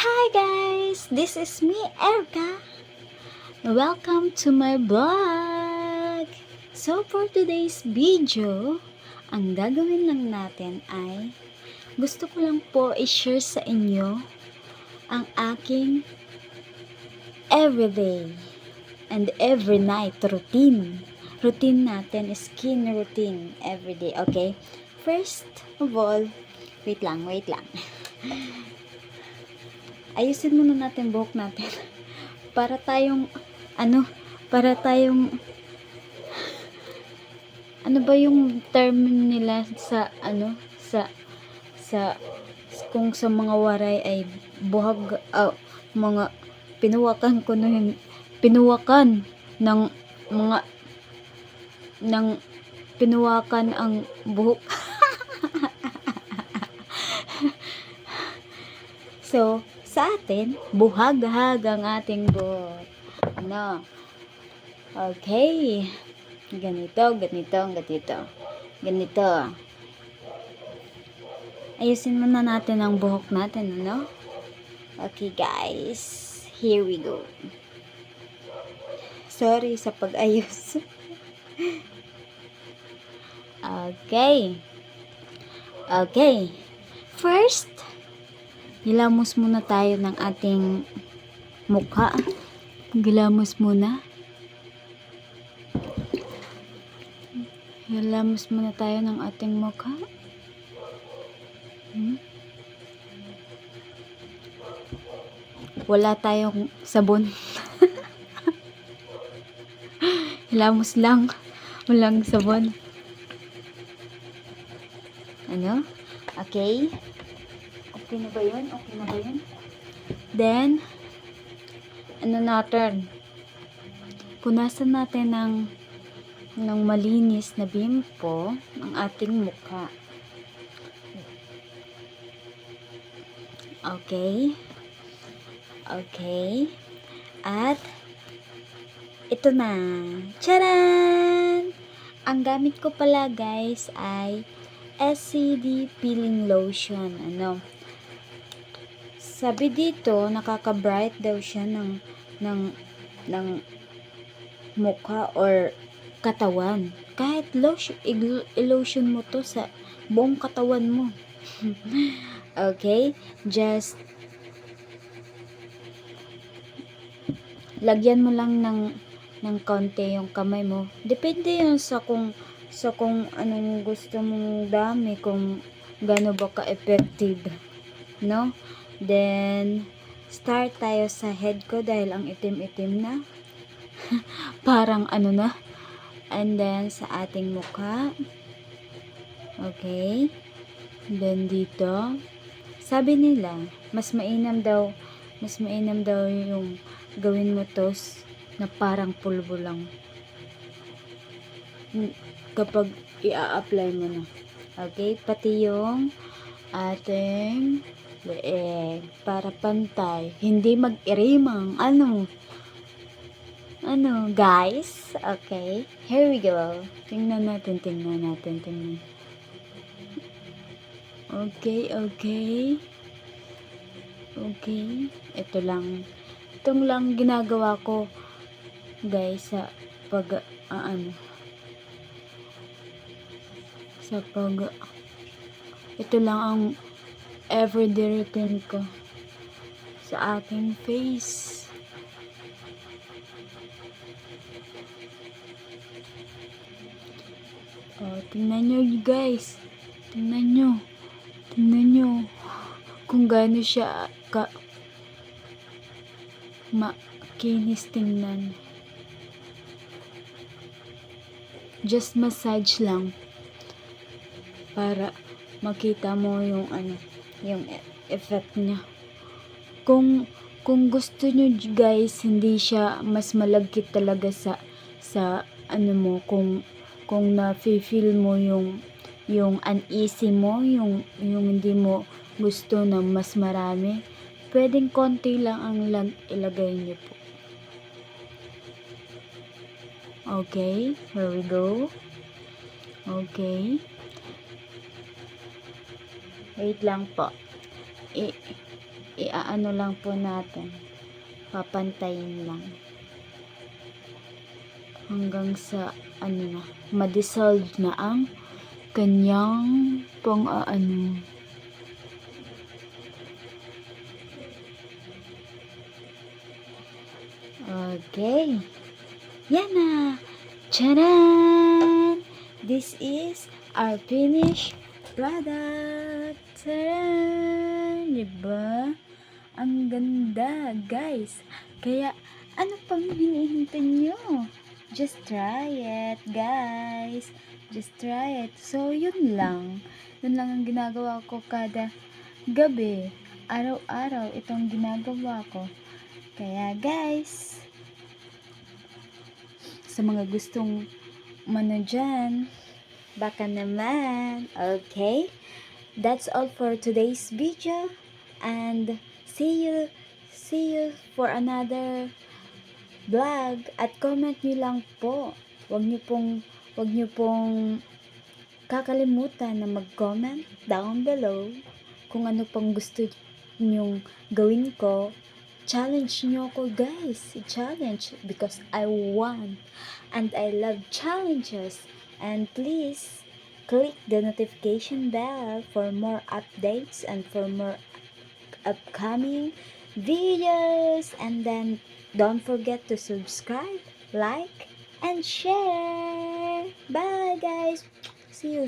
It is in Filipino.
Hi guys! This is me, Erica. Welcome to my vlog! So for today's video, ang gagawin lang natin ay gusto ko lang po i-share sa inyo ang aking everyday and every night routine. Routine natin is skin routine everyday, okay? First of all, wait lang. Ayusin muna natin buhok natin. Para tayong, ano ba yung term nila sa, sa, kung sa mga waray ay buhag, mga pinuwakan ko na yun, pinuwakan ng mga, pinuwakan ang buhok. So, sa atin, buhag-hag ang ating buhok. Ano? Okay. Ganito. Ayusin muna natin ang buhok natin, ano? Okay, guys. Here we go. Sorry sa pag-ayos. Okay. First, gilamos muna tayo ng ating mukha. Gilamos muna tayo ng ating mukha. Wala tayong sabon. Hilamos lang. Walang sabon. Ano? Okay. Okay na ba yun? Then, punasan natin ng malinis na bimpo ang ating mukha. Okay. At, ito na. Charan! Ang gamit ko pala, guys, ay SCD Peeling Lotion. Ano? Sabi dito, nakaka-bright daw siya ng mukha or katawan. Kahit lotion mo to sa buong katawan mo. Okay? Just lagyan mo lang ng konti yung kamay mo. Depende yun sa kung anong gusto mong dami, kung gaano ba ka-effective. No? Then, start tayo sa head ko dahil ang itim-itim na. Parang na. And then, sa ating mukha. Okay. Then, dito. Sabi nila, mas mainam daw yung gawin mo to na parang pulbo lang. Kapag i-a-apply mo na. Okay. Pati yung ating leeg para pantay, hindi mag-irimang guys. Okay, here we go. Tingnan natin. Okay. Itong lang ginagawa ko, guys, sa ito lang ang everyday routine ko sa aking face. Tingnan nyo, guys. Tingnan nyo kung gaano siya makinis tingnan. Just massage lang para makita mo yung yung effect niya. Kung gusto nyo, guys, hindi siya mas malagkit talaga sa mo, kung na-feel mo yung uneasy mo, yung hindi mo gusto na mas marami, pwedeng konti lang ang ilagay niyo po. Okay, here we go. Okay. Wait lang po. iaano lang po natin. Papantayin lang. Hanggang sa ma-dissolve na ang kanyang pang-aano. Okay. Yan na. Charan! This is our finished product. Charan! Diba? Ang ganda, guys. Kaya, ano pang hinihintay nyo? Just try it, guys. Just try it. So, yun lang. Yun lang ang ginagawa ko kada gabi. Araw-araw, itong ginagawa ko. Kaya, guys, sa mga gustong dyan, baka naman. Okay? That's all for today's video. And see you for another vlog. At comment nyo lang po. Huwag nyo pong kakalimutan na mag-comment down below kung ano pang gusto nyong gawin ko. Challenge nyo ako, guys. Challenge because I want and I love challenges. And please click the notification bell for more updates and for more upcoming videos. And then don't forget to subscribe, like, and share. Bye, guys. See you.